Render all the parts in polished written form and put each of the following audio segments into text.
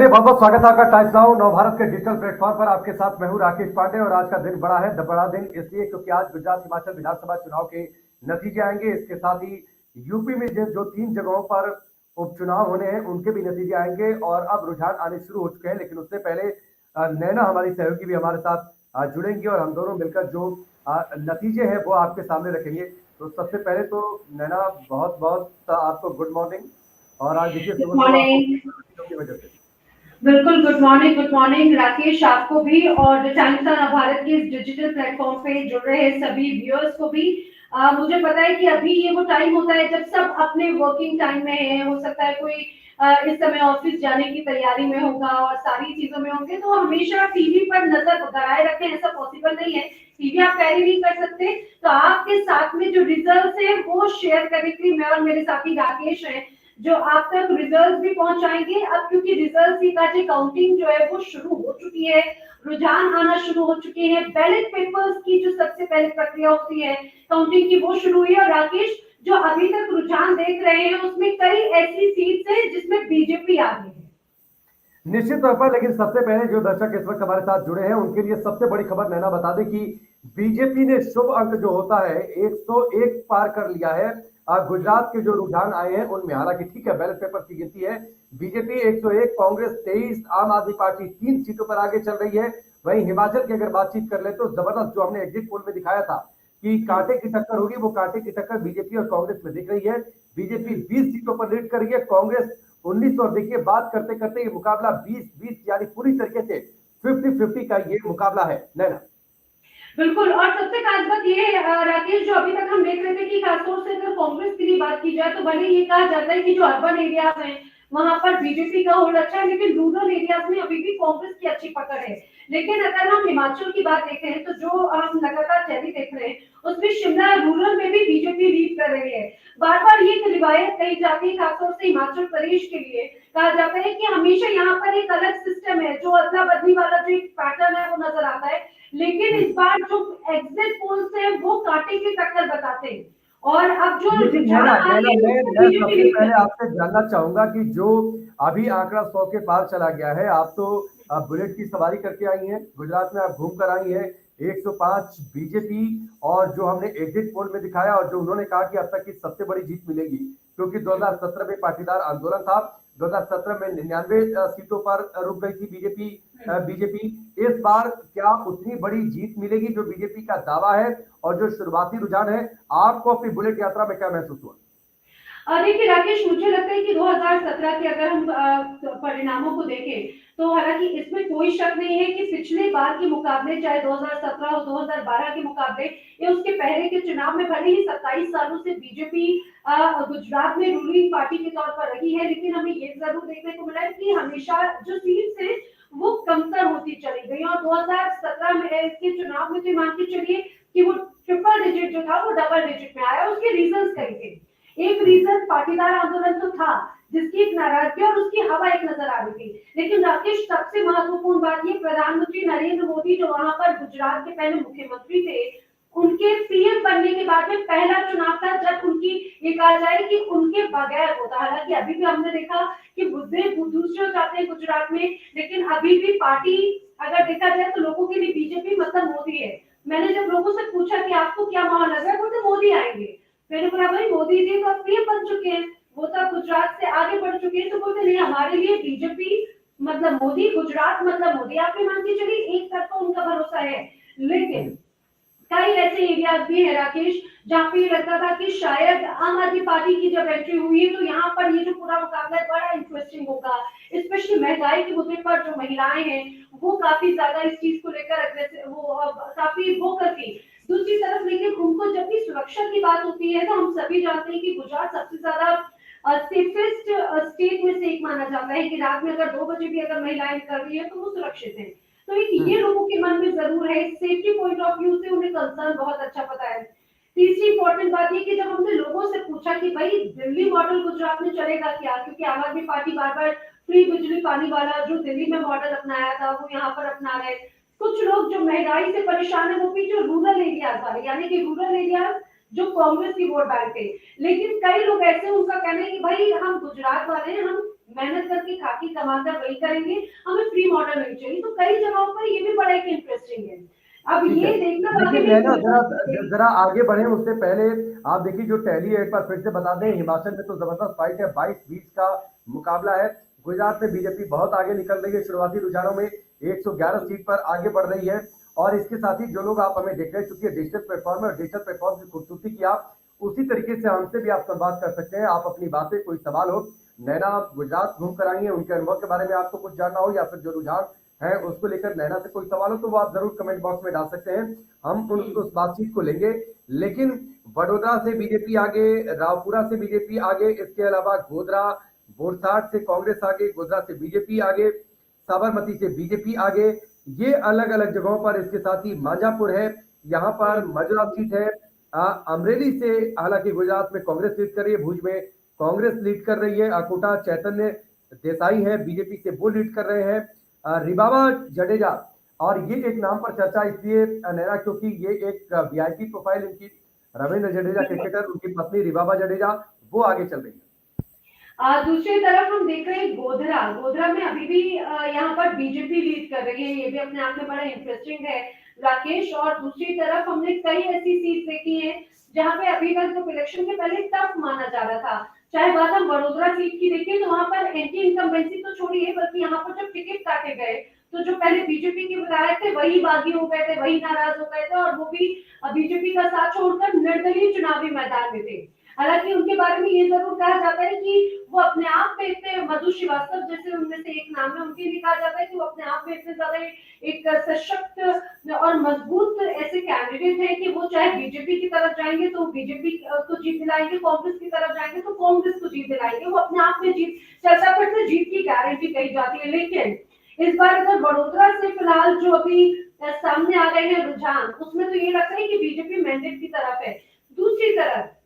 बहुत बहुत स्वागत है आपका टाइम्स नाउ नवभारत के डिजिटल प्लेटफॉर्म पर। आपके साथ मैं हूं राकेश पांडे और आज का दिन बड़ा है। बड़ा दिन इसलिए क्योंकि आज गुजरात हिमाचल विधानसभा चुनाव के नतीजे आएंगे। इसके साथ ही यूपी में जो 3 जगहों पर उपचुनाव होने हैं उनके भी नतीजे आएंगे और अब रुझान आने शुरू हो चुके हैं। लेकिन उससे पहले नैना हमारी सहयोगी भी हमारे साथ जुड़ेंगी और हम दोनों मिलकर जो नतीजे हैं वो आपके सामने रखेंगे। तो सबसे पहले तो नैना बहुत बहुत आपको गुड मॉर्निंग। और आज देखिए गुड सुबह सुबह मॉर्निंग। आपको की वजह से बिल्कुल गुड मॉर्निंग राकेश, आपको भी और जो टाइम्स ऑफ भारत के इस डिजिटल प्लेटफॉर्म पे जुड़ रहे हैं सभी व्यूअर्स को भी। मुझे पता है कि अभी ये वो टाइम होता है जब सब अपने वर्किंग टाइम में है। हो सकता है कोई इस समय ऑफिस जाने की तैयारी में होगा और सारी चीजों में होंगे, तो हमेशा टीवी पर नजर बनाए रखें, ऐसा पॉसिबल नहीं है। टीवी आप कैरी नहीं कर सकते, तो आपके साथ में जो रिजल्ट है वो शेयर करने के लिए मैं और मेरे साथी राकेश हैं, जो आप तक रिजल्ट भी पहुंचाएंगे। अब क्योंकि रिजल्ट की काउंटिंग जो है वो शुरू हो चुकी है, रुझान आना शुरू हो चुके हैं, बैलेट पेपर्स की जो सबसे पहले प्रक्रिया होती है काउंटिंग की वो शुरू हुई है। और राकेश, जो अभी तक रुझान देख रहे हैं उसमें कई ऐसी सीट्स है जिसमें बीजेपी आगे है। निश्चित तौर पर। लेकिन सबसे पहले जो दर्शक इस वक्त हमारे साथ जुड़े हैं उनके लिए सबसे बड़ी खबर नैना बता दें कि बीजेपी ने शुभ अंक जो होता है 101 पार कर लिया है। गुजरात के जो रुझान आए हैं उनमें, हालांकि ठीक है बैलेट पेपर की गिनती है, बीजेपी 101, कांग्रेस 23, आम आदमी पार्टी 3 सीटों पर आगे चल रही है। वहीं हिमाचल की अगर बातचीत कर ले तो जबरदस्त जो हमने एग्जिट पोल में दिखाया था कि कांटे की टक्कर होगी, वो कांटे की टक्कर बीजेपी और कांग्रेस में दिख रही है। बीजेपी 20 सीटों पर लीड कर रही है, कांग्रेस 19। और देखिए बात करते करते ये मुकाबला 20-20 यानी पूरी तरीके से 50-50 का ये मुकाबला है नैना। बिल्कुल, और सबसे खास बात ये है राकेश, जो अभी तक हम देख रहे थे कि खासतौर से अगर कांग्रेस की बात की जाए तो भले ये कहा जाता है कि जो अर्बन एरियाज हैं वहां पर बीजेपी का होल्ड अच्छा है, लेकिन रूरल एरियाज में अभी भी कांग्रेस की अच्छी पकड़ है। लेकिन अगर हम हिमाचल की बात देखें तो जो हम लगातार रैली देख रहे हैं उसमें शिमला रूरल में भी बीजेपी लीड कर रही है। बार बार ये रिवायत कही जाती है खासतौर से हिमाचल प्रदेश के लिए, कहा जाता है कि हमेशा यहाँ पर एक अलग सिस्टम है, जो अदला बदली वाला जो एक पैटर्न है वो नजर आता है। लेकिन इस बार जो एग्जिट पोल्स है वो कांटे की टक्कर बताते हैं और अब जो लेकिन रुझान नैना आ रहे नैना हैं उसमें मैं बीजेपी सबसे लीड कर पहले रही है। आपसे जानना चाहूंगा कि जो अभी आंकड़ा 100 के पार चला गया है, आप तो बुलेट की सवारी करके आई हैं, गुजरात में आप घूम कर आई हैं। 105 बीजेपी और जो हमने एग्जिट पोल में दिखाया और जो उन्होंने कहा कि अब तक की सबसे बड़ी जीत मिलेगी, क्योंकि 2017 में पाटीदार आंदोलन था, 2017 में 99 सीटों पर रुक गई थी बीजेपी। इस बार क्या उतनी बड़ी जीत मिलेगी जो बीजेपी का दावा है? और जो शुरुआती रुझान है, आपको अपनी बुलेट यात्रा में क्या महसूस हुआ? देखिए राकेश, मुझे लगता है कि 2017 के अगर हम परिणामों को देखें तो हालांकि इसमें कोई शक नहीं है कि पिछले बार के मुकाबले, चाहे 2017 और 2012 के मुकाबले या उसके पहले के चुनाव में, भले ही 27 सालों से बीजेपी गुजरात में रूलिंग पार्टी के तौर पर रही है, लेकिन हमें ये जरूर देखने को मिला है कि हमेशा जो सीट्स है वो कमतर होती चली गई। और 2017 में इसके चुनाव में तो मान के चलिए कि वो ट्रिपल डिजिट जो था वो डबल डिजिट में आया। उसके रीजन कई थे। एक रीजन पाटीदार आंदोलन तो था जिसकी एक नाराजगी और उसकी हवा एक नजर आ रही थी। लेकिन राकेश, सबसे महत्वपूर्ण बात ये, प्रधानमंत्री नरेंद्र मोदी जो वहां पर गुजरात के पहले मुख्यमंत्री थे, उनके पीएम बनने के बाद में पहला चुनाव था जब उनकी, ये कहा जाए कि उनके बगैर होता। हालांकि अभी भी हमने देखा कि मुद्दे दूसरे हो जाते हैं गुजरात में, लेकिन अभी भी पार्टी अगर देखा जाए तो लोगों के लिए बीजेपी मतलब मोदी है। मैंने जब लोगों से पूछा कि आपको क्या माहौल लग रहा है, बोलते मोदी आएंगे। मैंने बोला भाई मोदी जी तो अब पीएम बन चुके हैं, वो तो गुजरात से आगे बढ़ चुके हैं, तो बोलते नहीं हमारे लिए बीजेपी मतलब मोदी, गुजरात मतलब मोदी। आप ये मान के चलिए एक तरफ तो उनका भरोसा है। लेकिन कई ऐसे एरियाज भी है राकेश जहाँ पे ये लगता था कि शायद आम आदमी पार्टी की जब एंट्री हुई है तो यहाँ पर ये जो पूरा मुकाबला है बड़ा इंटरेस्टिंग होगा। स्पेशली महंगाई के मुद्दे पर जो महिलाएं हैं वो काफी ज्यादा इस चीज को लेकर अग्रेसिव, वो काफी वोकल थी। दूसरी तरफ लेकिन उनको जब भी सुरक्षा की बात होती है तो हम सभी जानते हैं कि गुजरात सबसे ज्यादा सेफेस्ट स्टेट में से एक माना जाता है, कि रात में अगर 2 बजे भी अगर महिलाएं निकल रही है तो वो सुरक्षित है। तो ये लोगों के मन में जरूर है, सेफ्टी पॉइंट ऑफ व्यू से उन्हें कंसर्न बहुत अच्छा पता है। तीसरी इंपॉर्टेंट बात ये कि जब हमने लोगों से पूछा कि भाई दिल्ली मॉडल गुजरात में चलेगा क्या, क्योंकि आम आदमी पार्टी बार बार फ्री बिजली पानी वाला जो दिल्ली में मॉडल अपनाया था वो यहाँ पर अपना रहे। कुछ लोग जो महंगाई से परेशान है वो भी जो रूरल एरियाज वाले, यानी कि रूरल एरियाज जो कांग्रेस की वोट बैंक थे। लेकिन कई लोग ऐसे, उनका कहना है कि भाई हम गुजरात वाले हैं, हम मेहनत करके खाकी कमाकर वही करेंगे, हमें फ्री मॉडल नहीं चाहिए। तो कई जगहों पर ये भी बड़ा एक इंटरेस्टिंग है। अब ठीक है। ये देखना लेकिन वाक़ई में नैना जरा दिलचस्प जरा आगे बढ़े उससे पहले आप देखिए जो टैली है, एक बार फिर से बता दें, हिमाचल में तो जबरदस्त फाइट है, 22-20 का मुकाबला है। गुजरात में बीजेपी बहुत आगे निकल रही है, शुरुआती रुझानों में 111 सीट पर आगे बढ़ रही है। और इसके साथ ही जो लोग आप हमें देख रहे हैं, चूंकि डिजिटल प्लेटफॉर्म है और डिजिटल प्लेटफॉर्म की खूबसूरती की आप उसी तरीके से हमसे भी आप संवाद कर सकते हैं। आप अपनी बातें, कोई सवाल हो, नैना गुजरात घूम कर आई है, उनके अनुभव के बारे में आपको कुछ जानना हो या फिर जो रुझान है उसको लेकर नैना से कोई सवाल हो तो वो आप जरूर कमेंट बॉक्स में डाल सकते हैं, हम उस बातचीत को लेंगे। लेकिन वडोदरा से बीजेपी आगे, रावपुरा से बीजेपी आगे, इसके अलावा गोधरा बोरसाट से कांग्रेस आगे, गोधरा से बीजेपी आगे, साबरमती से बीजेपी आगे, ये अलग अलग जगहों पर। इसके साथ ही मांझापुर है, यहाँ पर मजरा सीट है। अमरेली से हालांकि गुजरात में कांग्रेस लीड कर रही है, भुज में कांग्रेस लीड कर रही है, अकोटा चैतन्य देसाई है बीजेपी से, वो लीड कर रहे हैं। रिबाबा जडेजा, और ये एक नाम पर चर्चा इसलिए नैना क्योंकि ये एक वीआईपी प्रोफाइल इनकी, रविंद्र जडेजा क्रिकेटर, उनकी पत्नी रिबाबा जडेजा, वो आगे चल रही है। दूसरी तरफ हम देख रहे हैं गोधरा, गोधरा में अभी भी यहाँ पर बीजेपी लीड कर रही है, ये भी अपने आप में बड़ा इंटरेस्टिंग है राकेश। और दूसरी तरफ हमने कई ऐसी सीट देखी है जहाँ पे अभी तक जो इलेक्शन के पहले टफ माना जा रहा था, चाहे बात हम वडोदरा सीट की देखें तो वहां पर एंटी इनकम्बेंसी तो छोड़िए, बल्कि यहाँ पर जब टिकट काटे गए तो जो पहले बीजेपी के विधायक थे वही बागी हो गए थे, वही नाराज हो गए थे, और वो भी बीजेपी का साथ छोड़कर निर्दलीय चुनावी मैदान में थे। हालांकि उनके बारे में ये जरूर कहा जाता है कि वो अपने आप में इतने, मधु श्रीवास्तव जैसे उनमें से एक नाम है, उनके लिए कहा जाता है कि वो अपने आप में इतने ज्यादा एक सशक्त और मजबूत ऐसे कैंडिडेट हैं कि वो चाहे बीजेपी की तरफ जाएंगे तो बीजेपी को जीत दिलाएंगे, कांग्रेस की तरफ जाएंगे तो कांग्रेस को जीत दिलाएंगे, वो अपने आप में जीत, चर्चा पर से जीत की गारंटी कही जाती है। लेकिन इस बार अगर वडोदरा से फिलहाल जो अभी सामने आ गए हैं रुझान, उसमें तो ये लगता है कि बीजेपी मैंडेट की तरफ है। दूसरी तरफ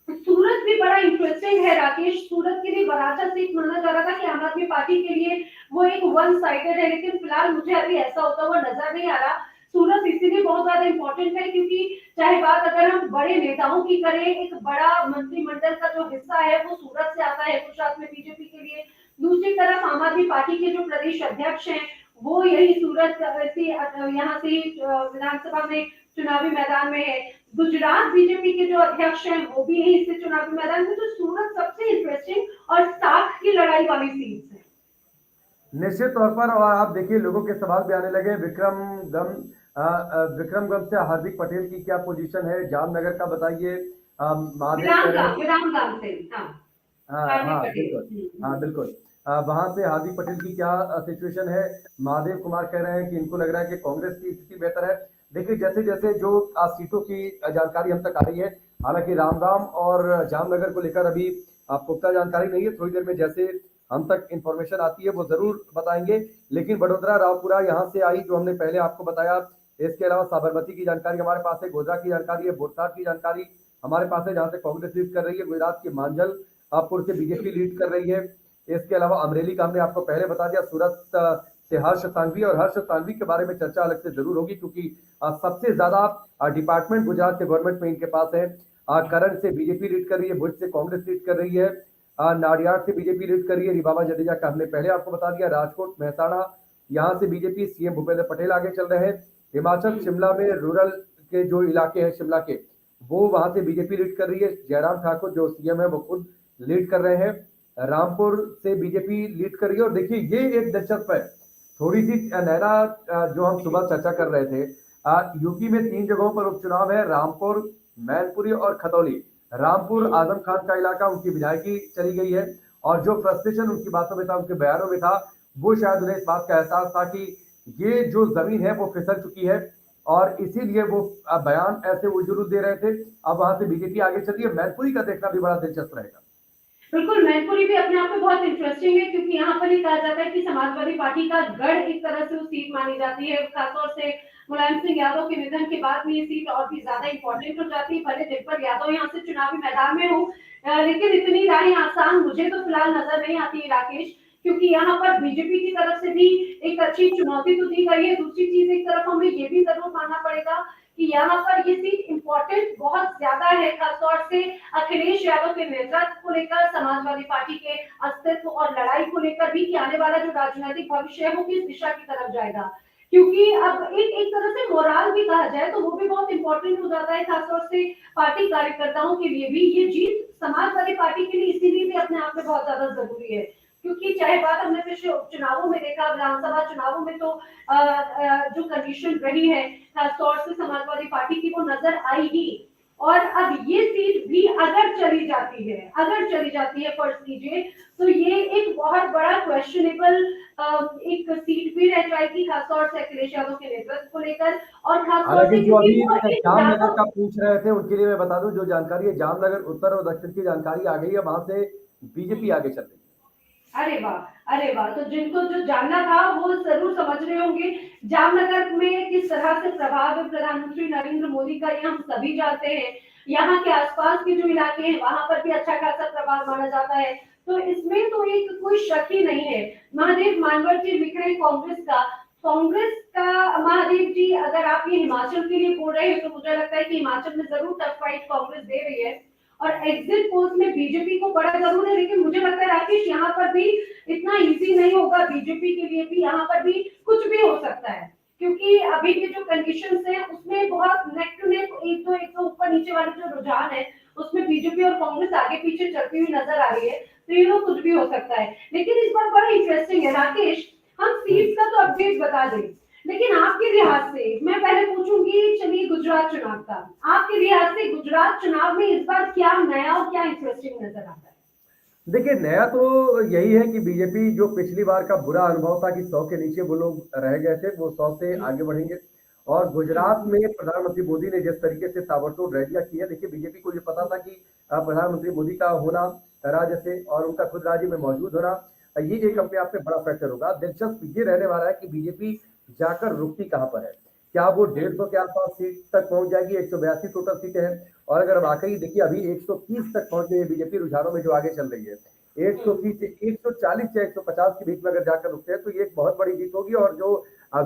सूरत भी बड़ा इंटरेस्टिंग है राकेश। सूरत के लिए बराचा सीट माना जा रहा था कि आम आदमी पार्टी के लिए वो एक वन साइडेड है, लेकिन फिलहाल मुझे अभी ऐसा होता हुआ नजर नहीं आ रहा। सूरत इसीलिए बहुत ज्यादा इंपॉर्टेंट है क्योंकि चाहे बात अगर हम बड़े नेताओं की करें, एक बड़ा मंत्रिमंडल का जो हिस्सा है वो सूरत से आता है गुजरात में बीजेपी के लिए। दूसरी तरफ आम आदमी पार्टी के जो प्रदेश अध्यक्ष हैं वो यही सूरत यहाँ से विधानसभा में चुनावी मैदान में है। गुजरात बीजेपी के जो अध्यक्ष हैं वो भी यहीं से चुनावी मैदान में, तो सूरत सबसे इंटरेस्टिंग और साख की लड़ाई वाली सीट है निश्चित तौर पर। और आप देखिए लोगों के सवाल भी आने लगे। विक्रमगंज से हार्दिक पटेल की क्या पोजीशन है, जामनगर का बताइए। महादेव कह रहे हैं, विरामगाम से। हाँ हार्दिक हाँ पटेल। बिल्कुल, हाँ बिल्कुल। वहां से हार्दिक पटेल की क्या सिचुएशन है। महादेव कुमार कह रहे हैं कि इनको लग रहा है कि कांग्रेस की स्थिति बेहतर है। देखिए जैसे जैसे जो सीटों की जानकारी हम तक आ रही है, हालांकि रामराम और जामनगर को लेकर अभी पुख्ता जानकारी नहीं है, थोड़ी देर में जैसे हम तक इंफॉर्मेशन आती है वो जरूर बताएंगे। लेकिन वडोदरा रावपुरा यहाँ से आई जो हमने पहले आपको बताया। इसके अलावा साबरमती की जानकारी हमारे पास है, गोधरा की जानकारी है, बोरसाट की जानकारी हमारे पास है जहाँ से कांग्रेस लीड कर रही है, गुजरात की मांझलपुर से बीजेपी लीड कर रही है। इसके अलावा अमरेली का हमने आपको पहले बता दिया, सूरत से हर्ष सांघवी, और हर्ष सांघवी के बारे में चर्चा अलग से जरूर होगी क्योंकि सबसे ज्यादा डिपार्टमेंट गुजरात के गवर्नमेंट में इनके पास है। करण से बीजेपी लीड कर रही है, भुज से कांग्रेस लीड कर रही है, नाडियाड से बीजेपी लीड कर रही है, रिबाबा जडेजा का हमने पहले आपको बता दिया, राजकोट मेहसाणा यहाँ से बीजेपी, सीएम भूपेंद्र पटेल आगे चल रहे हैं। हिमाचल शिमला में रूरल के जो इलाके हैं शिमला के, वो वहां से बीजेपी लीड कर रही है, जयराम ठाकुर जो सीएम है वो खुद लीड कर रहे हैं। रामपुर से बीजेपी लीड कर रही है। और देखिए ये एक दिलचस्प है, थोड़ी सी नैना, जो हम सुबह चर्चा कर रहे थे, यूपी में 3 जगहों पर उपचुनाव है, रामपुर, मैनपुरी और खतौली। रामपुर आजम खान का इलाका, उनकी विधायकी चली गई है, और जो फ्रस्ट्रेशन उनकी बातों में था, उनके बयानों में था, वो शायद उन्हें इस बात का एहसास था कि ये जो जमीन है वो फिसल चुकी है, और इसीलिए वो बयान ऐसे उजरूद दे रहे थे। अब वहां से बीजेपी आगे चली है। मैनपुरी का देखना भी बड़ा दिलचस्प रहेगा। बिल्कुल, मैनपुरी भी अपने आप में बहुत इंटरेस्टिंग है क्योंकि यहाँ पर ये कहा जाता है कि समाजवादी पार्टी का गढ़ एक तरह से वो सीट मानी जाती है। खासतौर से मुलायम सिंह यादव के निधन के बाद में ये सीट और भी ज्यादा इंपॉर्टेंट हो जाती है। भले दिनकर यादव यहाँ से चुनावी मैदान में हो, लेकिन इतनी राहें आसान मुझे तो फिलहाल नजर नहीं आती है राकेश, क्योंकि यहाँ पर बीजेपी की तरफ से भी एक अच्छी चुनौती तो दी गई है। दूसरी चीज, एक तरफ हमें ये भी जरूर मानना पड़ेगा कि यहाँ पर ये सीट इम्पोर्टेंट बहुत ज्यादा है, खासतौर से अखिलेश यादव के नेतृत्व को लेकर, समाजवादी पार्टी के अस्तित्व और लड़ाई को लेकर भी, कि आने वाला जो राजनीतिक भविष्य है वो किस दिशा की तरफ जाएगा। क्योंकि अब एक तरह से मोराल भी कहा जाए तो वो भी बहुत इंपॉर्टेंट हो जाता है, खासतौर से पार्टी कार्यकर्ताओं के लिए भी। ये जीत समाजवादी पार्टी के लिए इसीलिए भी अपने आप में बहुत ज्यादा जरूरी है, क्योंकि चाहे बात हमने पिछले उपचुनावों में देखा, विधानसभा चुनावों में तो जो कंडीशन रही है खासतौर से समाजवादी पार्टी की, वो नजर आई ही। और अब ये सीट भी अगर चली जाती है फर्ज कीजिए, तो ये एक बहुत बड़ा क्वेश्चनेबल एक सीट भी रह जाएगी, खासतौर से अखिलेश यादव के नेतृत्व को लेकर, और खासतौर हालांकि से जो क्योंकि अभी वो एक जामनगर का पूछ रहे थे उनके लिए मैं बता दूं, जो जानकारी है जामनगर उत्तर और दक्षिण की जानकारी आ गई है, वहां से बीजेपी आगे चल रही है। अरे वाह, तो जिनको जो जानना था वो जरूर समझ रहे होंगे जामनगर में किस तरह से प्रभाव है प्रधानमंत्री नरेंद्र मोदी का, ये हम सभी जानते हैं। यहाँ के आसपास के जो इलाके हैं वहां पर भी अच्छा खासा प्रभाव माना जाता है, तो इसमें तो एक कोई शक ही नहीं है। महादेव मानवर जी लिख रहे हैं कांग्रेस का महादेव जी, अगर आप ये हिमाचल के लिए बोल रहे हैं तो मुझे लगता है कि हिमाचल में जरूर टफ फाइट कांग्रेस दे रही है, और एग्जिट पोल्स में बीजेपी को बड़ा जरूर है, लेकिन मुझे लगता है राकेश यहाँ पर भी इतना इजी नहीं होगा बीजेपी के लिए भी, यहाँ पर भी कुछ भी हो सकता है, क्योंकि अभी के जो कंडीशंस हैं उसमें बहुत नेक टू नेक, एक तो ऊपर नीचे वाले जो रुझान है उसमें बीजेपी और कांग्रेस आगे पीछे चलती हुई नजर आ रही है, तो ये लोग कुछ भी हो सकता है। लेकिन इस बार बड़ा इंटरेस्टिंग है राकेश, हम सीट्स का तो अपडेट बता दें, लेकिन आपके लिहाज से मैं पहले पूछूंगी, चलिए गुजरात चुनाव का, आपके लिहाज से गुजरात चुनाव में इस बार क्या नया और क्या इंटरेस्टिंग नजर आता है? देखिए, नया तो यही है कि बीजेपी, जो पिछली बार का बुरा अनुभव था कि 100 के नीचे वो लोग रह गए थे, वो 100 से आगे बढ़ेंगे। और गुजरात में प्रधानमंत्री मोदी ने जिस तरीके से ताबड़तोड़ रैलियां की है, देखिए बीजेपी को ये पता था कि प्रधानमंत्री मोदी का होना राज्य से और उनका खुद राज्य में मौजूद होना, ये एक अपने आप में बड़ा फैक्टर होगा। दिलचस्प ये रहने वाला है कि बीजेपी जाकर रुकती कहाँ पर है। क्या वो 150 के आसपास सीट तक पहुंच जाएगी? 182 टोटल सीटें हैं, और अगर वाकई देखिए अभी 130 तक पहुंच गई है बीजेपी रुझानों में जो आगे चल रही है, 130 से 140 या 150 के बीच में अगर जाकर रुकते हैं तो ये एक बहुत बड़ी जीत होगी। और जो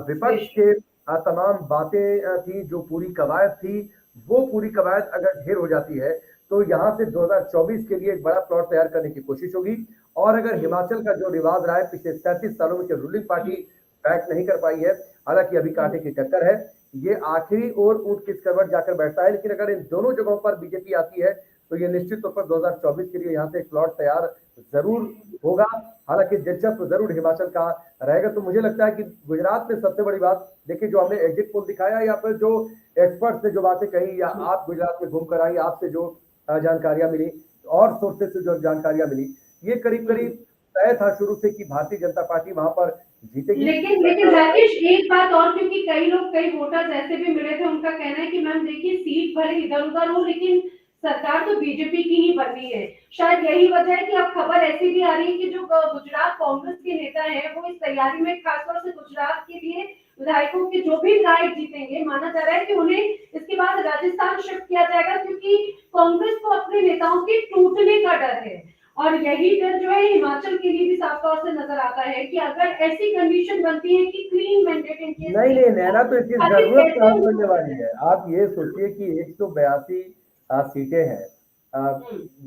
विपक्ष के तमाम बातें थी, जो पूरी कवायद थी, वो पूरी कवायद अगर ढेर हो जाती है तो यहाँ से 2024 के लिए एक बड़ा प्लॉट तैयार करने की कोशिश होगी। और अगर हिमाचल का जो रिवाज रहा है पिछले 37 सालों में, रूलिंग पार्टी बैक नहीं कर पाई है, हालांकि अभी कांटे की टक्कर है, ये आखिरी ओर ऊंट किस करवट जाकर बैठता है, लेकिन अगर इन दोनों जगहों पर बीजेपी आती है तो ये निश्चित तौर पर 2024 के लिए यहाँ से एक प्लॉट तैयार जरूर होगा। हालांकि दिलचस्प जरूर हिमाचल का रहेगा। तो मुझे लगता है कि गुजरात में सबसे बड़ी बात, देखिए जो हमने एग्जिट पोल दिखाया या फिर जो एक्सपर्ट से जो बातें कही, या आप गुजरात में घूमकर आई, आपसे जो जानकारियां मिली और सोर्सेज से जो जानकारियां मिली, ये करीब करीब तय था शुरू से कि भारतीय जनता पार्टी वहां पर जीतेगी। लेकिन राकेश एक बात और, क्योंकि कई वोटर्स ऐसे भी मिले थे, उनका कहना है कि मैम देखिए सीट भले इधर उधर हो लेकिन सरकार तो बीजेपी की ही बननी है। शायद यही वजह है कि अब खबर ऐसी भी आ रही है कि जो गुजरात कांग्रेस के नेता हैं वो इस तैयारी में, खासतौर से गुजरात के लिए विधायकों के जो भी विधायक जीतेंगे, माना जा रहा है कि उन्हें इसके बाद राजस्थान शिफ्ट किया जाएगा, क्योंकि कांग्रेस को अपने नेताओं के टूटने का डर है। और यही डर जो है हिमाचल के लिए भी साफ तौर से नजर आता है कि अगर ऐसी कंडीशन बनती है कि क्लीन मैंडेट इनके, नहीं नैना, तो इसकी जरूरत कहाँ पड़ने वाली है। आप ये सोचिए कि 182 सीटें हैं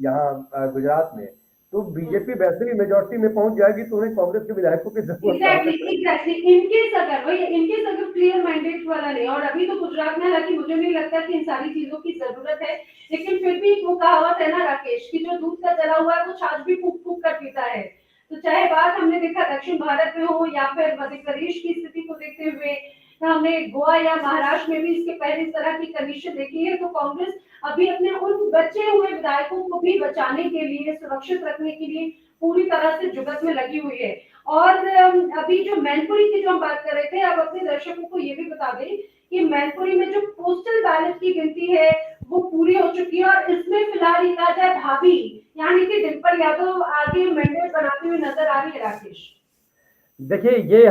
यहाँ गुजरात में, तो बीजेपी वैसे भी मेजोरिटी में पहुंच जाएगी, तो उन्हें कांग्रेस के विधायकों की जरूरत एग्जैक्टली इनकेस अगर क्लियर मैंडेट वाला नहीं, और अभी तो गुजरात में, हालांकि मुझे नहीं लगता कि इन सारी चीजों की जरूरत है, लेकिन फिर भी वो कहावत है ना राकेश, कि जो दूध का जला हुआ है वो छाछ भी फूक फूक कर पीता है। तो चाहे बात हमने देखा दक्षिण भारत में हो या फिर मध्य प्रदेश की स्थिति को देखते हुए, हमने गोवा या महाराष्ट्र में भी इसके पहले इस तरह की कंडीशन देखी है, तो कांग्रेस अभी अपने उन बचे हुए विधायकों को भी बचाने के लिए, सुरक्षित रखने के लिए पूरी तरह से जुगत में लगी हुई है। और अभी जो मैनपुरी की जो हम बात कर रहे थे, अब अपने दर्शकों को ये भी बता दें कि मैनपुरी में जो पोस्टल बैलेट की गिनती है वो पूरी हो चुकी है, और इसमें फिलहाल ये कहा जाए भाभी यानी कि डिम्पल यादव आगे मैंडेट बनाते हुए नजर आ रही है राकेश। देखिए ये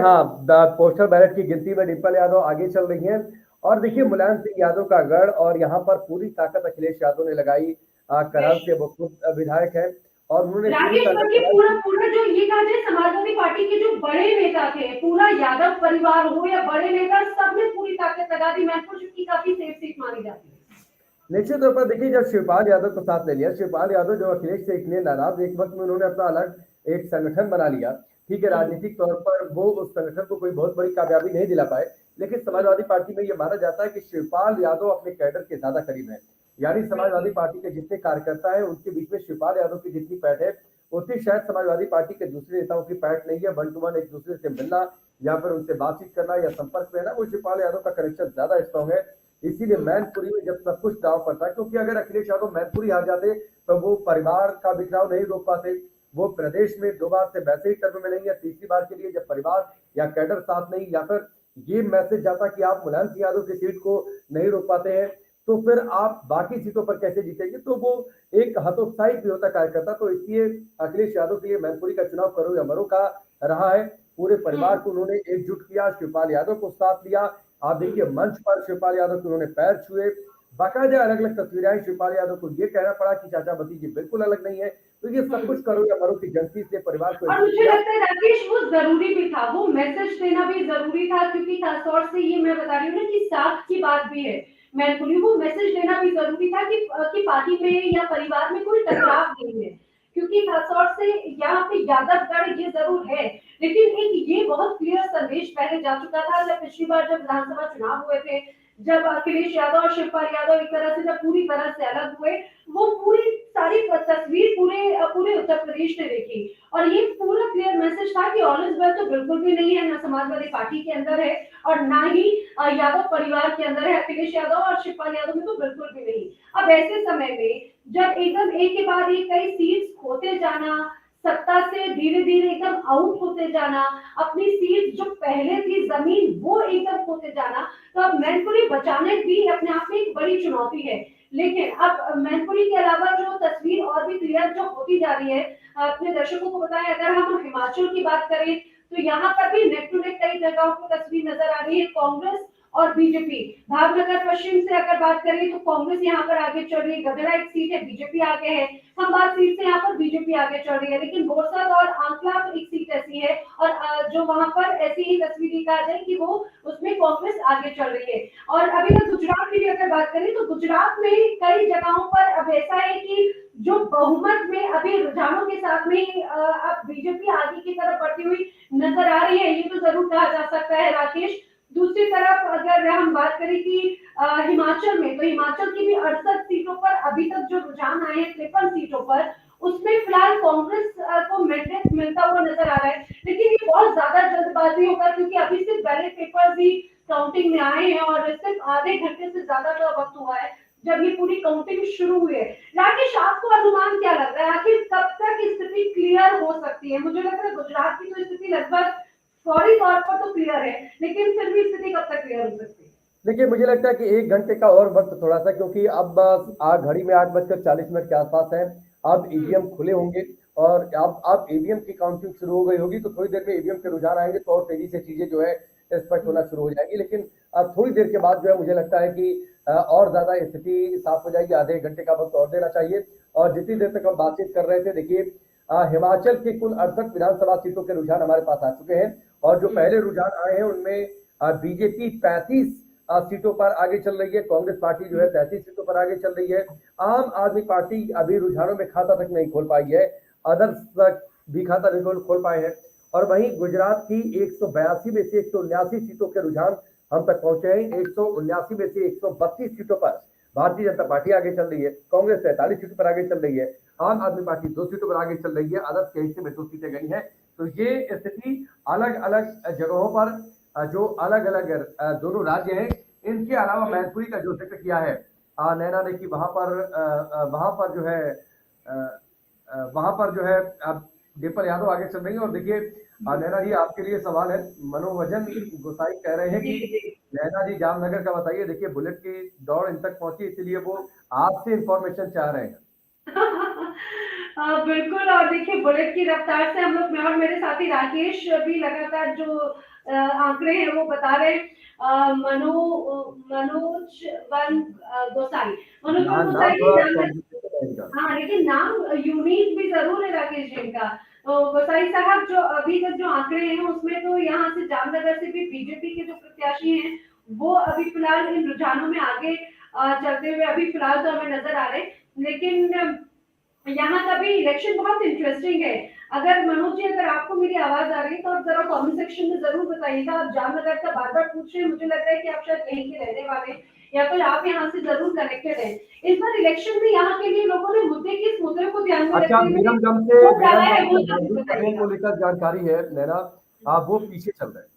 पोस्टल बैलेट की गिनती में डिम्पल यादव आगे चल रही हैं। और देखिए मुलायम सिंह यादव का गढ़, और यहाँ पर पूरी ताकत अखिलेश यादव ने लगाई। कराल से वो खुद विधायक है, और उन्होंने पूरी राकेश ताकत बल्कि लगा पूरा दी। पूरा जो ये कहा जाए समाजवादी पार्टी के जो बड़े नेता थे, पूरा यादव परिवार हो या बड़े नेता, सबने पूरी ताकत लगा दी। मैनपुर की काफी सेफ सीट मानी जाती है। निश्चित तौर पर देखिए, जब शिवपाल यादव को साथ ले लिया, शिवपाल यादव जो अखिलेश से इतने नाराज, एक वक्त में उन्होंने अपना अलग एक संगठन बना लिया। ठीक है, हम्म, राजनीतिक तौर पर वो उस संगठन को कोई बहुत बड़ी कामयाबी नहीं दिला पाए, लेकिन हम्म, समाजवादी पार्टी में ये माना जाता है कि शिवपाल यादव अपने कैडर के ज्यादा करीब है। यानी समाजवादी बिल्कुल। पार्टी के जितने कार्यकर्ता हैं, उनके बीच में शिवपाल यादव की जितनी पैठ है, उतनी शायद समाजवादी पार्टी के दूसरे नेताओं की पैठ नहीं है। वन टू वन एक दूसरे से मिलना या फिर उनसे बातचीत करना या संपर्क में रहना, वो शिवपाल यादव का कनेक्शन ज्यादा स्ट्रॉन्ग है। इसीलिए हम्म, मैनपुरी में जब सब कुछ दांव पर था, क्योंकि अगर अखिलेश यादव मैनपुरी हार जाते तो वो परिवार का बिखराव नहीं रोक पाते। वो प्रदेश में 2 बार से वैसे ही टर्म में नहीं है, तीसरी बार के लिए जब परिवार या कैडर साथ नहीं, या फिर ये मैसेज जाता कि आप मुलायम सिंह यादव की सीट को नहीं रोक पाते हैं, तो फिर आप बाकी सीटों पर कैसे जीतेंगे। तो वो एक हतोत्साहित भी होता कार्यकर्ता। तो इसलिए अखिलेश यादव के लिए मैनपुरी का चुनाव करो या मरो का रहा है। पूरे परिवार हम्म, को उन्होंने एकजुट किया, शिवपाल यादव को साथ लिया। आप देखिए, मंच पर शिवपाल यादव के उन्होंने पैर छुए, बाकायदा अलग अलग तस्वीरें आई। शिवपाल यादव को ये कहना पड़ा कि चाचा भतीजी बिल्कुल अलग नहीं है। तो ये सब कुछ करो या मरो की जंग थी, इसलिए परिवार को और एकजुट मुझे किया। लगता है राकेश वो जरूरी भी था, वो मैसेज देना भी जरूरी था, क्योंकि खासतौर से ये मैं बता रही हूँ ना कि साथ की बात भी है। मैनपुरी वो मैसेज देना भी जरूरी था कि पार्टी में या परिवार में कोई टकराव नहीं है, क्योंकि खासतौर से यहाँ पे यादवगढ़ ये जरूर है, लेकिन एक ये बहुत क्लियर संदेश पहले जा चुका था जब पिछली बार जब विधानसभा चुनाव हुए थे, जब अखिलेश यादव और शिवपाल यादव एक तरह से जब पूरी तरह से अलग हुए, वो पूरी सारी तस्वीर पूरे उत्तर प्रदेश ने देखी। और ये पूरा क्लियर मैसेज था कि ऑल इज वेल तो बिल्कुल भी नहीं है, ना समाजवादी पार्टी के अंदर है और ना ही यादव परिवार के अंदर है। अखिलेश यादव और शिवपाल यादव में तो बिल्कुल भी नहीं। अब ऐसे समय में जब एकदम एक के बाद एक कई सीट्स खोते जाना, सत्ता से धीरे धीरे एकदम आउट होते जाना, अपनी सीट जो पहले थी जमीन वो एकदम खोते जाना, तो अब मैनपुरी बचाने भी अपने आप में एक बड़ी चुनौती है। लेकिन अब मैनपुरी के अलावा जो तस्वीर और भी क्लियर जो होती जा रही है, अपने दर्शकों को बताएं, अगर हम हिमाचल की बात करें तो यहाँ पर भी नेक टू नेक कई जगहों पर तस्वीर नजर आ रही है, कांग्रेस और बीजेपी। भावनगर पश्चिम से अगर बात करें तो कांग्रेस यहाँ पर आगे चल रही है, गधरा एक सीट है, बीजेपी आगे है। खंबात सीट से यहाँ पर बीजेपी आगे चल रही है, लेकिन बोरसद और आंकला एक सीट ऐसी है और जो वहां पर ऐसी ही तस्वीर दिखा जाए कि वो उसमें कांग्रेस आगे चल रही है। और अभी तक गुजरात की भी अगर बात करें तो गुजरात में कई जगहों पर अब ऐसा है कि जो बहुमत में अभी रुझानों के साथ में अब बीजेपी आगे की तरफ बढ़ती हुई नजर आ रही है, ये तो जरूर कहा जा सकता है राकेश। दूसरी तरफ अगर हम बात करें कि हिमाचल में, तो हिमाचल की भी 68 सीटों पर अभी तक जो रुझान आए हैं 53 सीटों पर, उसमें फिलहाल कांग्रेस को मैंडेट मिलता हुआ नजर आ रहा है। लेकिन ये बहुत ज्यादा जल्दबाजी होगा, क्योंकि अभी सिर्फ बैलेट पेपर्स ही काउंटिंग में आए हैं और सिर्फ आधे घंटे से ज्यादा का वक्त हुआ है जब ये पूरी काउंटिंग शुरू हुई है। राकेश, आपको अनुमान क्या लग रहा है, आखिर कब तक स्थिति क्लियर हो सकती है? मुझे लगता है गुजरात की तो स्थिति लगभग फौरी तौर पर तो क्लियर है, लेकिन फिर भी स्थिति कब तक क्लियर हो सकती है? देखिए, मुझे लगता है कि 1 घंटे का और वक्त थोड़ा सा, क्योंकि अब घड़ी में 8:40 के आसपास है। अब हम्म, ईवीएम खुले होंगे और अब ईवीएम की काउंटिंग शुरू हो गई होगी, तो थोड़ी देर में ईवीएम के रुझान आएंगे तो और तेजी से चीजें जो है स्पष्ट होना शुरू हो जाएंगी। लेकिन अब थोड़ी देर के बाद जो है मुझे लगता है कि और ज्यादा स्थिति साफ हो जाएगी। आधे 1 घंटे का वक्त और देना चाहिए। और जितनी देर तक हम बातचीत कर रहे थे, देखिए, हिमाचल की कुल 68 विधानसभा सीटों के रुझान हमारे पास आ चुके हैं। और जो हम्म, पहले रुझान आए हैं उनमें बीजेपी 35 सीटों पर आगे चल रही है, कांग्रेस पार्टी जो है 33 सीटों पर आगे चल रही है। आम आदमी पार्टी अभी रुझानों में खाता तक नहीं खोल पाई है, अदर्स तक भी खाता नहीं खोल पाए हैं। और वहीं गुजरात की 182 में से 179 सीटों के रुझान हम तक पहुंचे हैं। 179 में से 132 सीटों पर भारतीय जनता पार्टी आगे चल रही है, कांग्रेस 43 सीटों पर आगे चल रही है, आम आदमी पार्टी 2 सीटों पर आगे चल रही है, अदर्स के हिस्से में 2 सीटें गई हैं। तो ये स्थिति अलग अलग जगहों पर जो अलग अलग दोनों राज्य हैं, इनके अलावा मैनपुरी का जो जिक्र किया है नैना ने, कि वहां पर जो है वहां पर जो है अब दीपल यादव आगे चल रही है। और देखिए, नैना जी, आपके लिए सवाल है। मनोवजन गोसाई कह रहे हैं जी कि जी। नैना जी जामनगर का बताइए। देखिए, बुलेट की दौड़ इन तक पहुंची, इसीलिए वो आपसे इंफॉर्मेशन चाह रहे हैं। बिल्कुल। और देखिए बुलेट की रफ्तार से हम लोग, मैं और मेरे साथी राकेश भी लगातार जो आंकड़े हैं वो बता रहे हैं। मनोज वन गोसाई, मनोज वन नाम गोसाई जी थोड़ा जामनगर, कॉम्प्लिकेटेड है इनका। हाँ, लेकिन नाम यूनिक भी ज़रूर है राकेश जी का। तो गोसाई साहब जो अभी तक जो आंकड़े हैं उसमें तो यहाँ से जामनगर से भी बीजेपी के जो प्रत्याशी हैं वो अभी फिलहाल इन रुझानों में आगे चलते हुए अभी फिलहाल तो हमें नजर आ रहे हैं। लेकिन यहाँ का भी इलेक्शन बहुत इंटरेस्टिंग है। अगर मनोज जी अगर आपको मेरी आवाज आ रही है तो आप जरा कमेंट सेक्शन में जरूर बताइएगा। आप जामनगर का बार बार पूछ रहे हैं, मुझे लग रहा है कि आप शायद यहीं के रहने वाले हैं या फिर आप यहाँ से जरूर कनेक्टेड हैं। इस बार इलेक्शन में यहाँ के लिए लोगों ने मुद्दे किस मुद्दे को ध्यान में अच्छा, रखते हुए वोट डाला वीरमगंज है वो से जरूर हार्दिक पटेल बताइएगा। को लेकर जानकारी है नैना, वो पीछे चल रहे हैं।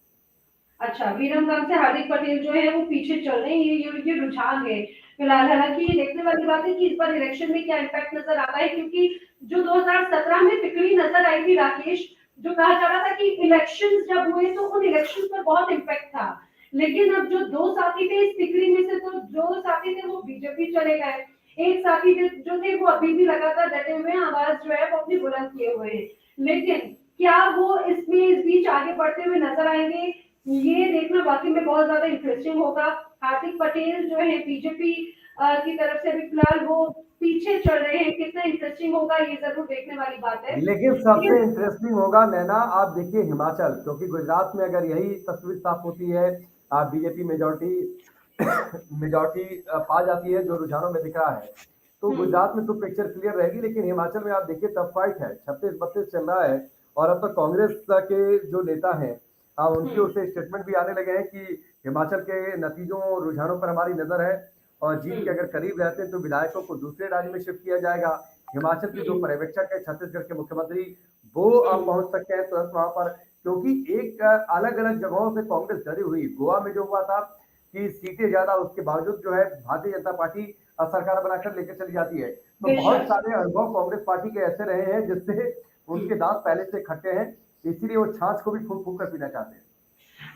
अच्छा, वीरमगाम से हार्दिक पटेल जो है वो पीछे चल रहे हैं, ये रुझान है फिलहाल। हालांकि ये देखने वाली बात है कि इस बार इलेक्शन में क्या इम्पैक्ट नजर आता है, क्योंकि जो 2017 में तिकड़ी नजर आई थी राकेश, जो कहा जा रहा था कि इलेक्शन जब हुए तो उन इलेक्शन पर बहुत इम्पैक्ट था। लेकिन अब जो दो साथी थे इस तिकड़ी में से, तो दो साथी थे वो बीजेपी चले गए, एक साथी जो थे वो अभी भी लगातार डटे हुए हैं, आवाज जो है वो अपनी बुलंद किए हुए हैं। लेकिन क्या वो इस बीच आगे बढ़ते हुए नजर आएंगे, ये देखना वाकई में बहुत ज्यादा इंटरेस्टिंग होगा। हार्दिक पटेल जो है बीजेपी की तरफ से अभी फिलहाल वो पीछे चल रहे हैं, कितना इंटरेस्टिंग होगा ये जरूर देखने वाली बात है। लेकिन सबसे इंटरेस्टिंग होगा नैना, आप देखिए हिमाचल, क्योंकि गुजरात में अगर यही तस्वीर साफ होती है, आप बीजेपी मेजोरिटी मेजोरिटी पा जाती है जो रुझानों में दिख रहा है, तो गुजरात में तो पिक्चर क्लियर रहेगी। लेकिन हिमाचल में आप देखिए टफ फाइट है, 36-32 चल रहा है। और अब तक कांग्रेस के जो नेता हैं, उनकी ओर से स्टेटमेंट भी आने लगे हैं कि हिमाचल के नतीजों रुझानों पर हमारी नजर है, और जीत के अगर करीब रहते हैं तो विधायकों को दूसरे राज्य में शिफ्ट किया जाएगा। हिमाचल के जो पर्यवेक्षक है छत्तीसगढ़ के मुख्यमंत्री, वो पहुंच सकते हैं तुरंत वहां पर, क्योंकि एक अलग अलग जगहों से कांग्रेस डरी हुई। गोवा में जो हुआ था कि सीटें ज्यादा, उसके बावजूद जो है भारतीय जनता पार्टी सरकार बनाकर लेकर चली जाती है। तो बहुत सारे अनुभव कांग्रेस पार्टी के ऐसे रहे हैं जिससे उनके दांत पहले से खट्टे हैं, इसीलिए वो छाछ को भी फूंक फूंक कर पीना चाहते हैं।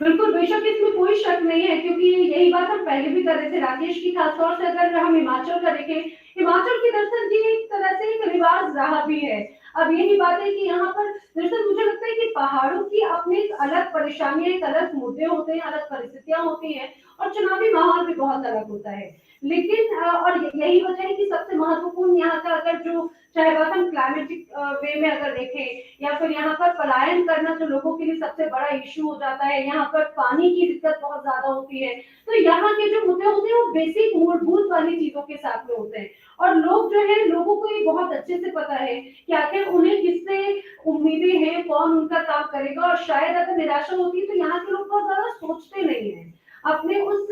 बिल्कुल, बेशक इसमें कोई शक नहीं है, क्योंकि यही बात हम पहले भी कर रहे थे राकेश की। खासतौर से अगर हम हिमाचल का देखें, हिमाचल की दरअसल ये एक तरह से एक रिवाज रहा भी है। अब यही बात है कि यहाँ पर दरअसल मुझे लगता है कि पहाड़ों की अपनी एक अलग परेशानियां, एक अलग मुद्दे होते हैं, अलग परिस्थितियां होती हैं, और चुनावी माहौल भी बहुत अलग होता है। लेकिन और यही वजह है कि सबसे महत्वपूर्ण यहाँ का, अगर जो चाहे बात हम क्लाइमेटिक वे में अगर देखें, या फिर यहाँ पर पलायन करना जो लोगों के लिए सबसे बड़ा इश्यू हो जाता है, यहाँ पर पानी की दिक्कत बहुत ज्यादा होती है। तो यहाँ के जो मुद्दे होते हैं वो बेसिक मूलभूत वाली चीजों के साथ में होते हैं, और लोग जो है, लोगों को ये बहुत अच्छे से पता है कि आखिर उन्हें किससे उम्मीदें हैं, कौन उनका काम करेगा। और शायद अगर निराशा होती है तो यहाँ के लोग बहुत ज्यादा सोचते नहीं है, अपने उस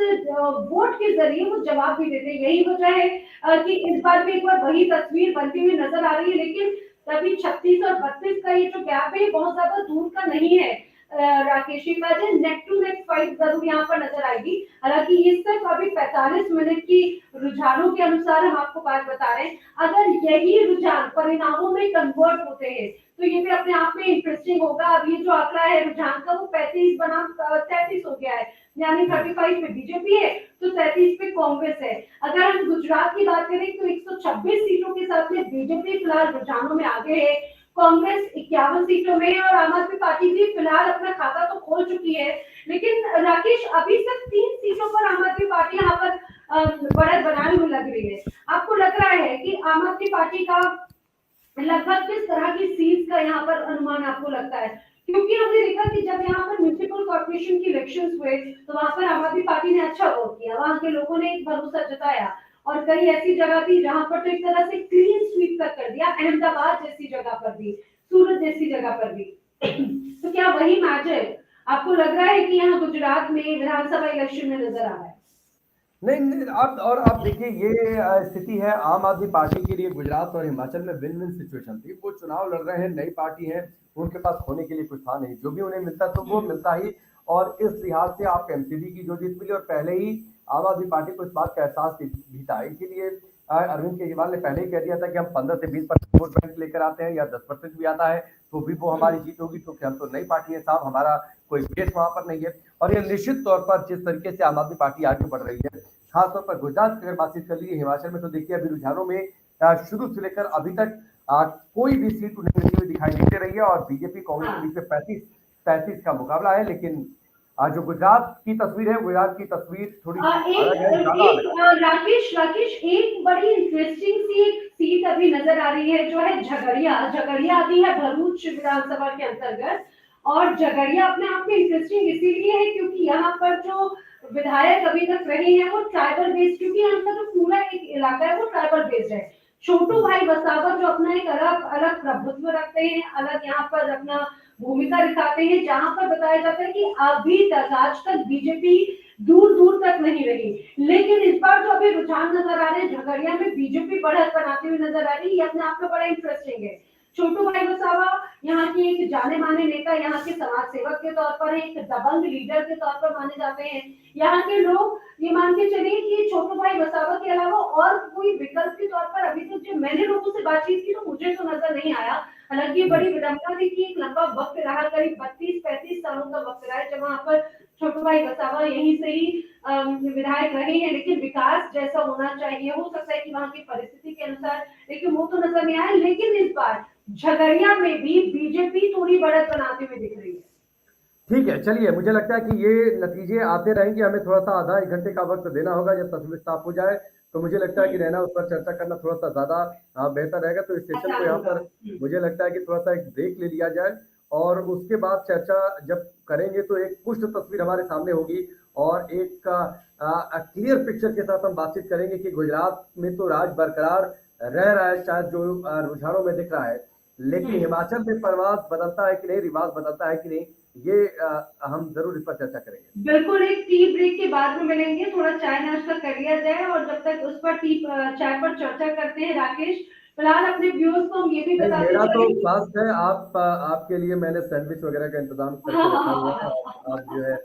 वोट के जरिए वो जवाब भी देते हैं। यही वजह है कि इस बार भी एक बार वही तस्वीर बनती हुई नजर आ रही है। लेकिन तभी 36 और 32 का ये जो गैप है बहुत ज्यादा दूर का नहीं है। Rakesh ji, neck to neck fight जरूर यहाँ पर नजर आएगी। हालांकि ये सिर्फ अभी 45 मिनट की रुझानों के अनुसार हम आपको बात बता रहे हैं। अगर यही रुझान परिणामों में कन्वर्ट होते हैं तो ये भी अपने आप में इंटरेस्टिंग होगा। अब ये जो आंकड़ा है रुझान का वो 35 बनाम 33 हो गया है, यानी 35 पे बीजेपी है तो 33 पे कांग्रेस है। अगर हम गुजरात की बात करें तो 126 सीटों के साथ में बीजेपी फिलहाल रुझानों में आगे है, कांग्रेस 51 सीटों में है, और आम आदमी पार्टी भी फिलहाल अपना खाता तो खोल चुकी है। लेकिन राकेश, अभी सिर्फ 3 सीटों पर आम आदमी पार्टी यहाँ पर बढ़त बनाने में लग रही है। आपको लग रहा है कि आम आदमी पार्टी का लगभग किस तरह की सीट का यहाँ पर अनुमान आपको लगता है? क्योंकि हमने देखा कि जब यहाँ पर म्युनिसिपल कॉर्पोरेशन की इलेक्शंस हुए तो वहां पर आम आदमी पार्टी ने अच्छा वोट किया, वहां के लोगों ने एक भरोसा जताया, और कई ऐसी जगह थी जहां पर तो एक तरह से क्लीन स्वीप तक कर दिया, अहमदाबाद जैसी जगह पर भी, सूरत जैसी जगह पर भी। तो क्या वही मैजिक आपको लग रहा है कि यहाँ गुजरात में विधानसभा इलेक्शन में नजर आ रहा है? नहीं, आप देखिए ये स्थिति है आम आदमी पार्टी के लिए। गुजरात और हिमाचल में विन विन सिचुएशन थी। वो चुनाव लड़ रहे हैं, नई पार्टी है, उनके पास खोने के लिए कुछ था नहीं, जो भी उन्हें मिलता तो वो मिलता ही। और इस लिहाज से आप एमसीडी की जो जीत मिली, और पहले ही आम आदमी पार्टी को इस बात का एहसास भी था, इसीलिए अरविंद केजरीवाल ने पहले ही कह दिया था कि हम 15 से 20% वोट बैंक लेकर आते हैं, या 10% भी आता है तो भी वो हमारी जीत होगी, क्योंकि हम तो नई पार्टी है साहब, हमारा कोई बेस वहां पर नहीं है। और ये निश्चित तौर पर जिस तरीके से आम आदमी पार्टी आगे बढ़ रही है, खासतौर पर गुजरात की अगर बातचीत कर लीजिए, हिमाचल में तो देखिए अभी रुझानों में शुरू से लेकर अभी तक कोई भी सीट उन्हें मिलती हुई दिखाई नहीं दे रही है, और बीजेपी कांग्रेस के बीच में 35-35 का मुकाबला है। लेकिन जो गुजरात की तस्वीर है, गुजरात की तस्वीर थोड़ी अलग है, एक ज्यादा अलग एक राकेश एक बड़ी इंटरेस्टिंग सी एक सीट अभी नजर आ रही है जो है झगड़िया। झगड़िया आती है भरूच विधानसभा के अंतर्गत। और झगड़िया अपने आप में इंटरेस्टिंग इसीलिए है क्योंकि यहाँ पर जो विधायक अभी तक रहे हैं वो ट्राइबल बेस्ड, क्योंकि यहाँ का जो पूरा एक इलाका है वो ट्राइबल बेस्ड है। छोटू भाई वसावा जो अपना एक अलग अलग प्रभुत्व रखते हैं, अलग यहाँ पर अपना भूमिका दिखाते हैं, जहां पर बताया जाता है कि अभी तक आज तक बीजेपी दूर दूर तक नहीं रही। लेकिन इस बार जो अभी रुझान नजर आ रहे हैं झगड़िया में बीजेपी बढ़त बनाती हुई नजर आ रही है, ये अपने आप में बड़ा इंटरेस्टिंग है। छोटू भाई वसावा यहाँ की एक जाने माने नेता, यहाँ के समाज सेवक के तौर पर, एक दबंग लीडर के तौर पर माने जाते हैं। यहाँ के लोग ये मान के चलिए कि छोटू भाई वसावा के अलावा और कोई विकल्प के तौर पर अभी तक जो मैंने लोगों से बातचीत की तो मुझे तो नजर नहीं आया। हालांकि ये बड़ी विडंबना थी कि एक लंबा वक्त रहा, करीब 32-35 सालों का वक्त रहा है जब वहां पर छोटू भाई वसावा यहीं से ही विधायक रहे हैं, लेकिन विकास जैसा होना चाहिए हो सकता है कि वहां की परिस्थिति के अनुसार, लेकिन वो तो नजर नहीं आया। लेकिन इस बार झगड़िया में भी बीजेपी थोड़ी बढ़त बनाते हुए दिख रही है। ठीक है, चलिए मुझे लगता है कि ये नतीजे आते रहेंगे, हमें थोड़ा-सा आधा 1 घंटे का वक़्त देना होगा जब तस्वीर साफ हो जाए, तो मुझे लगता है कि रहना उस पर चर्चा करना थोड़ा-सा ज़्यादा बेहतर रहेगा। तो इस सेशन को आसान यहाँ होगा। पर मुझे लगता है कि थोड़ा-सा एक ब्रेक ले लिया जाए और उसके बाद चर्चा जब करेंगे तो एक पुष्ट तस्वीर हमारे सामने होगी और एक क्लियर पिक्चर के साथ हम बातचीत करेंगे कि गुजरात में तो राज बरकरार रह रहा है, शायद जो रुझानों में दिख रहा है। लेकिन हिमाचल में प्रवास बदलता है कि नहीं, रिवाज बदलता है कि नहीं, ये हम ज़रूर इस पर चर्चा करेंगे। बिल्कुल, एक टी ब्रेक के बाद में मिलेंगे, थोड़ा चाय नाश्ता कर लिया जाए और जब तक उस पर चाय पर चर्चा करते हैं राकेश। फिलहाल अपने व्यूअर्स को हम ये भी नहीं, बताते मेरा तो चले कि फास्ट है, आप आपके लिए मैंने सैंडविच वगैरह का इंतज़ाम करके रखा हुआ है। आप जो है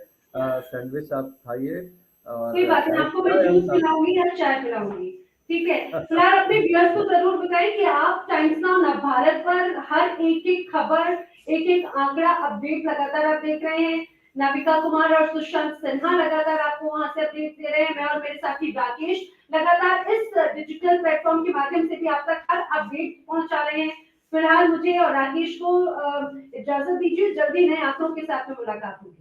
सैंडविच आप खाइए कोई और बात नहीं, आपको मैं चाय हम जूस साथ पिलाऊंगी या चाय पिलाऊंगी। ठीक है। फिलहाल अपने व्यूअर्स को जरूर बताएं कि आप टाइम्स नाउ नवभारत पर हर एक एक खबर, एक एक आंकड़ा अपडेट लगातार आप देख रहे हैं। नाविका कुमार और सुशांत सिन्हा लगातार आपको वहां से अपडेट दे रहे हैं। मैं और मेरे साथी राकेश लगातार इस डिजिटल प्लेटफॉर्म के माध्यम से भी आप तक हर अपडेट पहुंचा रहे हैं। फिलहाल मुझे और राकेश को इजाजत दीजिए, जल्दी नए आंकड़ों के साथ में मुलाकात होगी।